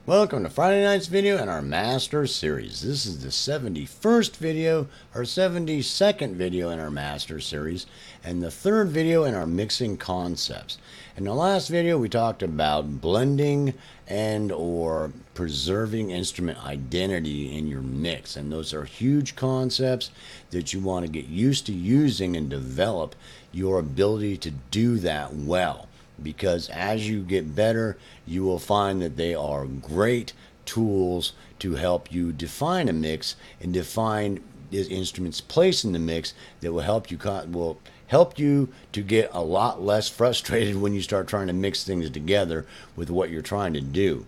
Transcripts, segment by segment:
Welcome to Friday night's video in our Master Series. This is the 71st video, or 72nd video in our Master Series, and the third video in our Mixing Concepts. In the last video, we talked about blending and or preserving instrument identity in your mix, and those are huge concepts that you want to get used to using and develop your ability to do that well. Because as you get better, you will find that they are great tools to help you define a mix and define the instrument's place in the mix that will help you to get a lot less frustrated when you start trying to mix things together with what you're trying to do.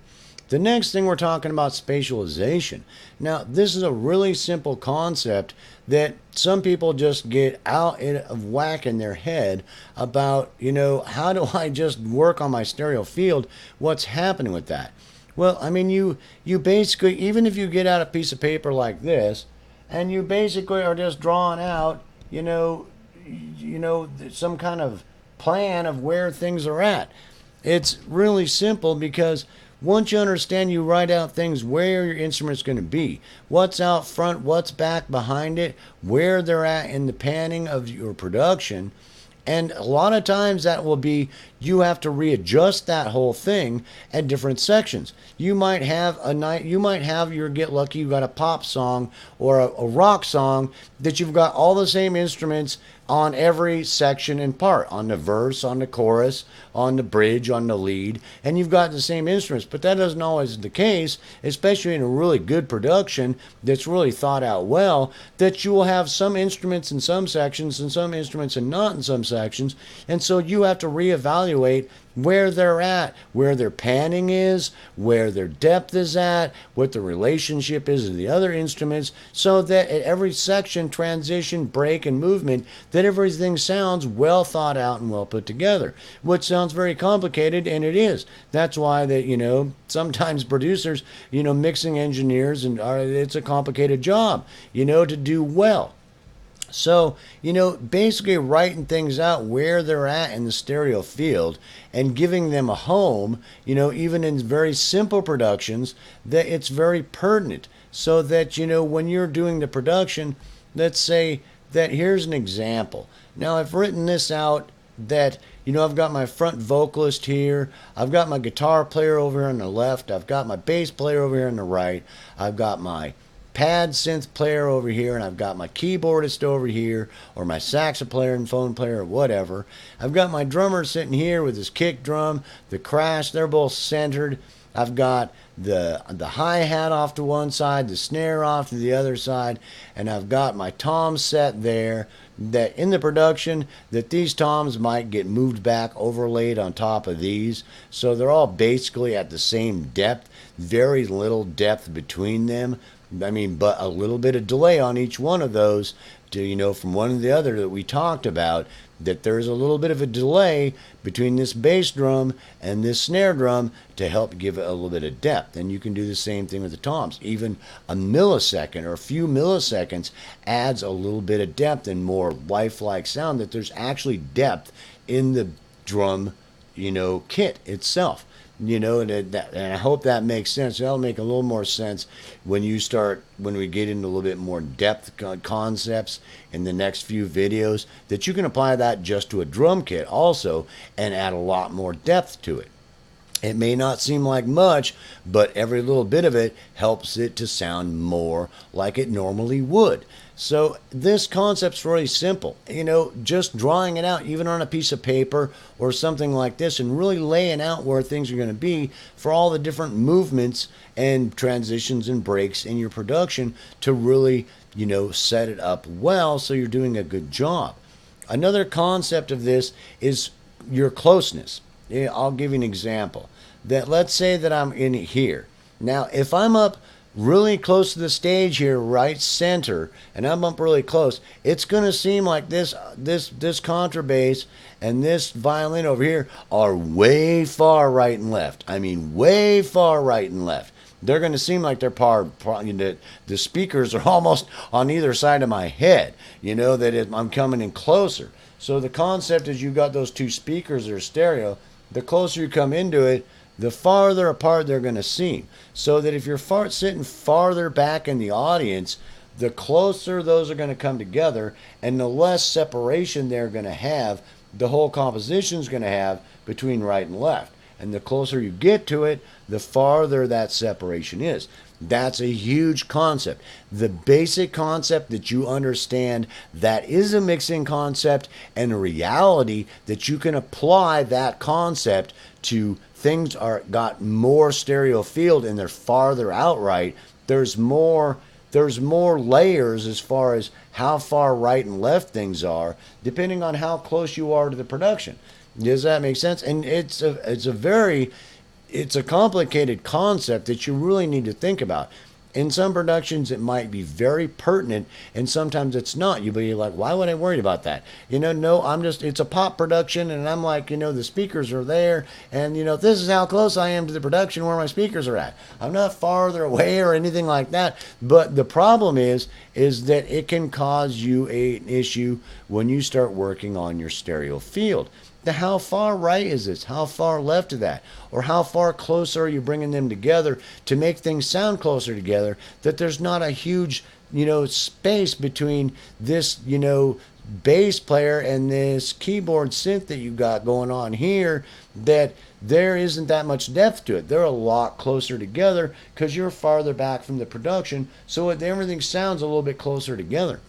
The next thing we're talking about spatialization. Now, this is a really simple concept that some people just get out of whack in their head about, how do I just work on my stereo field? What's happening with that? Well, I mean, you basically, even if you get out a piece of paper like this, and you basically are just drawing out, some kind of plan of where things are at. It's really simple because once you understand, you write out things where your instrument's going to be, what's out front, what's back behind it, where they're at in the panning of your production. And a lot of times that will be you have to readjust that whole thing at different sections. You might have your get lucky, you got a pop song or a rock song that you've got all the same instruments on every section and part, on the verse, on the chorus, on the bridge, on the lead, and you've got the same instruments. But that doesn't always be the case, especially in a really good production that's really thought out well, that you will have some instruments in some sections and some instruments and not in some sections. And so you have to reevaluate where they're at, where their panning is, where their depth is at, what the relationship is to the other instruments, so that at every section, transition, break, and movement, that everything sounds well thought out and well put together, which sounds very complicated, and it is. That's why that, sometimes producers, mixing engineers, and it's a complicated job, to do well. So, basically writing things out where they're at in the stereo field and giving them a home, even in very simple productions, that it's very pertinent. So that, when you're doing the production, let's say that here's an example. Now, I've written this out that, I've got my front vocalist here, I've got my guitar player over here on the left, I've got my bass player over here on the right, I've got my pad synth player over here, and I've got my keyboardist over here, or my saxophone player, or whatever. I've got my drummer sitting here with his kick drum, the crash, they're both centered. I've got the hi-hat off to one side, the snare off to the other side, and I've got my tom set there, that in the production that these toms might get moved back, overlaid on top of these, so they're all basically at the same depth, very little depth between them. But a little bit of delay on each one of those to, from one to the other that we talked about, that there's a little bit of a delay between this bass drum and this snare drum to help give it a little bit of depth. And you can do the same thing with the toms. Even a millisecond or a few milliseconds adds a little bit of depth and more lifelike sound, that there's actually depth in the drum, kit itself. And I hope that makes sense. That'll make a little more sense when we get into a little bit more depth concepts in the next few videos, that you can apply that just to a drum kit also and add a lot more depth to it. It may not seem like much, but every little bit of it helps it to sound more like it normally would. So this concept's really simple. Just drawing it out, even on a piece of paper or something like this, and really laying out where things are going to be for all the different movements and transitions and breaks in your production to really, set it up well so you're doing a good job. Another concept of this is your closeness. I'll give you an example. That let's say that I'm in here. Now, if I'm up really close to the stage here, right center, and I'm up really close, it's going to seem like this contrabass and this violin over here are way far right and left. Way far right and left. They're going to seem like they're the speakers are almost on either side of my head. I'm coming in closer. So the concept is you've got those two speakers that are stereo. The closer you come into it, the farther apart they're going to seem. So that if you're sitting farther back in the audience, the closer those are going to come together and the less separation they're going to have, the whole composition is going to have between right and left. And the closer you get to it, the farther that separation is. That's a huge concept. The basic concept that you understand that is a mixing concept, and a reality that you can apply that concept to things are got more stereo field and they're farther outright. There's more layers as far as how far right and left things are, depending on how close you are to the production. Does that make sense? And it's a complicated concept that you really need to think about. In some productions, it might be very pertinent, and sometimes it's not. You'll be like, why would I worry about that? No, it's a pop production, and I'm like, the speakers are there, and, this is how close I am to the production where my speakers are at. I'm not farther away or anything like that, but the problem is that it can cause you an issue when you start working on your stereo field. How far right is this? How far left of that? Or how far closer are you bringing them together to make things sound closer together, that there's not a huge, space between this, bass player and this keyboard synth that you got going on here, that there isn't that much depth to it. They're a lot closer together because you're farther back from the production, so everything sounds a little bit closer together.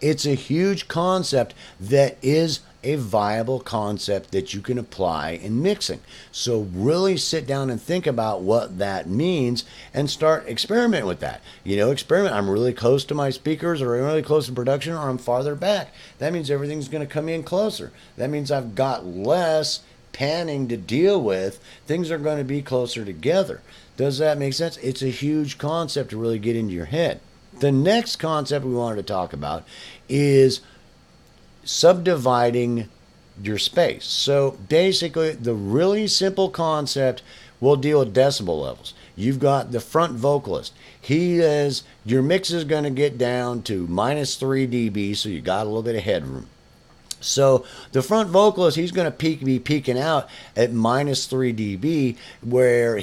It's a huge concept that is a viable concept that you can apply in mixing. So really sit down and think about what that means and start experimenting with that. Experiment. I'm really close to my speakers, or I'm really close to production, or I'm farther back. That means everything's going to come in closer. That means I've got less panning to deal with. Things are going to be closer together. Does that make sense? It's a huge concept to really get into your head. The next concept we wanted to talk about is subdividing your space. So basically, the really simple concept will deal with decibel levels. You've got the front vocalist. Your mix is going to get down to -3 dB, so you got a little bit of headroom. So the front vocalist, he's going to be peaking out at -3 dB, where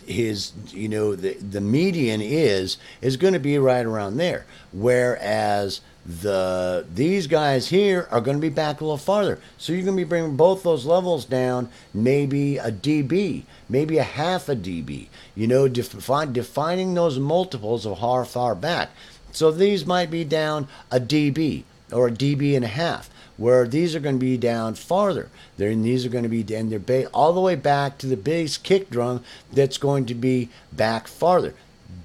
the median is going to be right around there, whereas these guys here are going to be back a little farther. So you're going to be bringing both those levels down maybe a dB, maybe a half a dB, defining those multiples of how far back. So these might be down a dB or a dB and a half, where these are going to be down farther. These are going to be, and they're all the way back to the bass kick drum that's going to be back farther.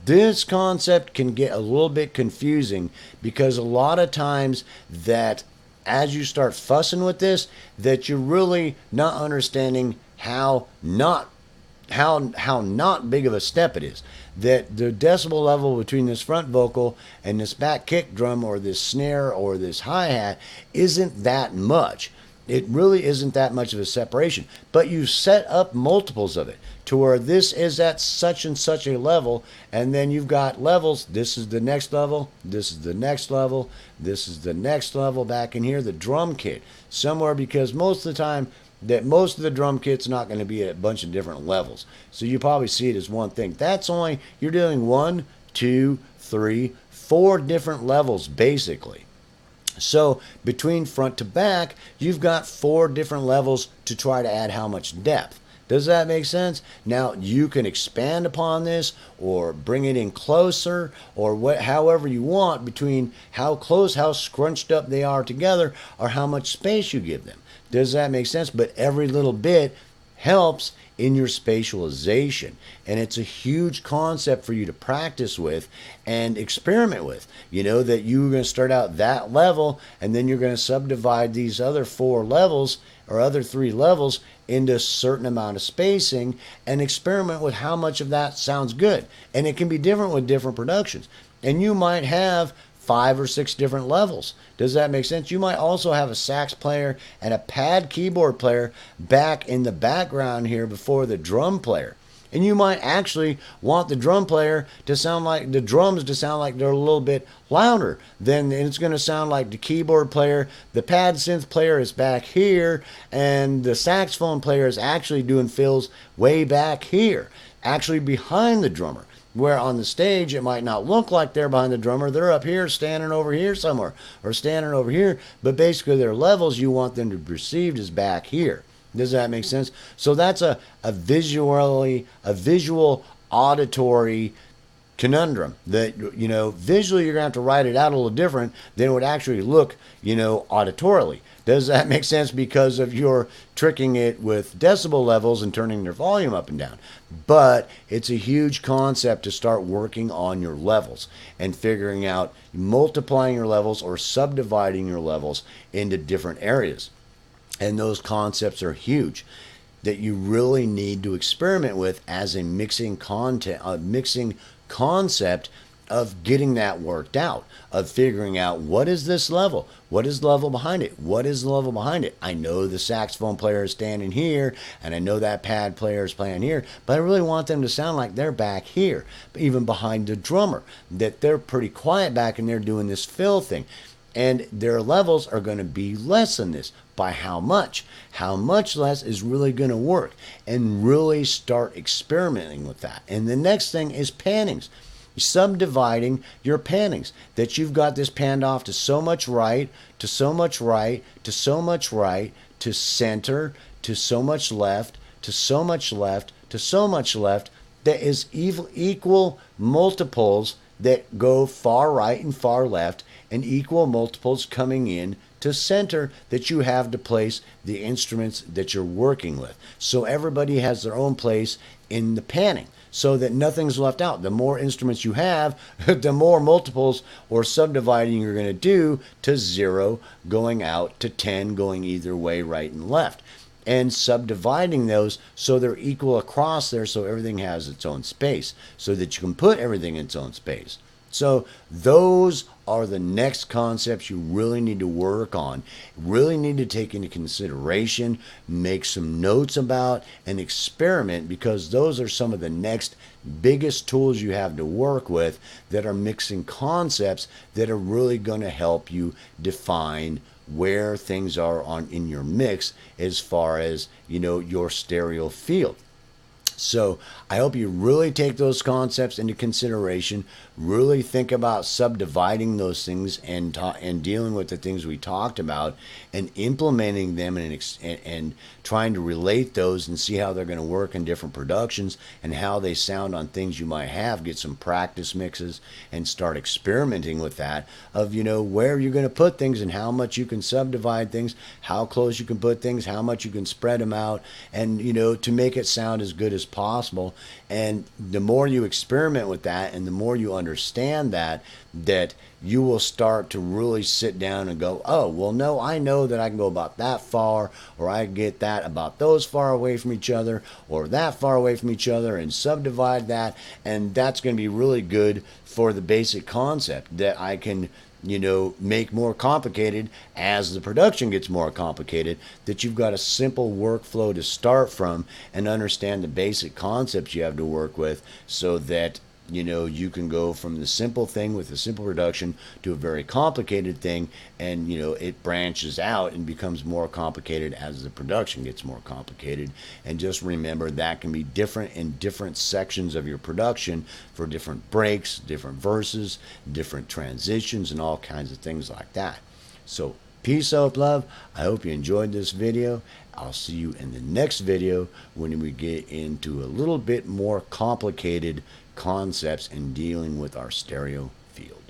This concept can get a little bit confusing, because a lot of times that as you start fussing with this, that you're really not understanding how not big of a step it is. That the decibel level between this front vocal and this back kick drum, or this snare, or this hi-hat, isn't that much. It really isn't that much of a separation. But you set up multiples of it to where this is at such and such a level, and then you've got levels. This is the next level, this is the next level, this is the next level back in here, the drum kit. Somewhere, because most of the time, that most of the drum kit's not going to be at a bunch of different levels. So you probably see it as one thing. That's only, you're doing 1, 2, 3, 4 different levels basically. So between front to back, you've got 4 different levels to try to add how much depth. Does that make sense? Now you can expand upon this or bring it in closer, or however you want, between how close, how scrunched up they are together, or how much space you give them. Does that make sense? But every little bit helps in your spatialization, and it's a huge concept for you to practice with and experiment with. That you're going to start out that level, and then you're going to subdivide these other 4 levels or other 3 levels into a certain amount of spacing, and experiment with how much of that sounds good. And it can be different with different productions, and you might have 5 or 6 different levels. Does that make sense? You might also have a sax player and a pad keyboard player back in the background here before the drum player. And you might actually want the drum player to sound like the drums to sound like they're a little bit louder. Then it's going to sound like the keyboard player, the pad synth player is back here, and the saxophone player is actually doing fills way back here, actually behind the drummer. Where on the stage it might not look like they're behind the drummer, they're up here standing over here somewhere or standing over here, but basically their levels you want them to be perceived as back here. Does that make sense? So that's a visual auditory conundrum that, you know, visually you're going to have to write it out a little different than it would actually look, you know, auditorily. Does that make sense? Because of your tricking it with decibel levels and turning their volume up and down. But it's a huge concept to start working on your levels and figuring out multiplying your levels or subdividing your levels into different areas. And those concepts are huge that you really need to experiment with as a mixing concept of getting that worked out, of figuring out what is this level, what is the level behind it, what is the level behind it. I know the saxophone player is standing here, and I know that pad player is playing here, but I really want them to sound like they're back here, even behind the drummer, that they're pretty quiet back and they're doing this fill thing. And their levels are going to be less than this. By how much? How much less is really going to work, and really start experimenting with that. And the next thing is pannings. Subdividing your pannings, that you've got this panned off to so much right, to so much right, to so much right, to center, to so much left, to so much left, to so much left. That is equal multiples that go far right and far left, and equal multiples coming in to center that you have to place the instruments that you're working with. So everybody has their own place in the panning, so that nothing's left out. The more instruments you have, the more multiples or subdividing you're going to do, to 0 going out, to 10 going either way, right and left. And subdividing those so they're equal across there, so everything has its own space, so that you can put everything in its own space. So those are the next concepts you really need to work on, really need to take into consideration, make some notes about, and experiment, because those are some of the next biggest tools you have to work with that are mixing concepts that are really going to help you define where things are on in your mix as far as, you know, your stereo field. So I hope you really take those concepts into consideration, really think about subdividing those things and dealing with the things we talked about, and implementing them and trying to relate those and see how they're going to work in different productions and how they sound on things you might have. Get some practice mixes and start experimenting with that, of, you know, where you're going to put things and how much you can subdivide things, how close you can put things, how much you can spread them out, and, you know, to make it sound as good as possible. And the more you experiment with that and the more you understand that you will start to really sit down and go, oh, well, no, I know that I can go about that far, or I get that about those far away from each other, or that far away from each other, and subdivide that. And that's going to be really good for the basic concept that I can, you know, make more complicated as the production gets more complicated, that you've got a simple workflow to start from and understand the basic concepts you have to work with, so that, you know, you can go from the simple thing with a simple production to a very complicated thing, and, you know, it branches out and becomes more complicated as the production gets more complicated. And just remember that can be different in different sections of your production for different breaks, different verses, different transitions, and all kinds of things like that. So peace, hope, love. I hope you enjoyed this video. I'll see you in the next video when we get into a little bit more complicated concepts in dealing with our stereo field.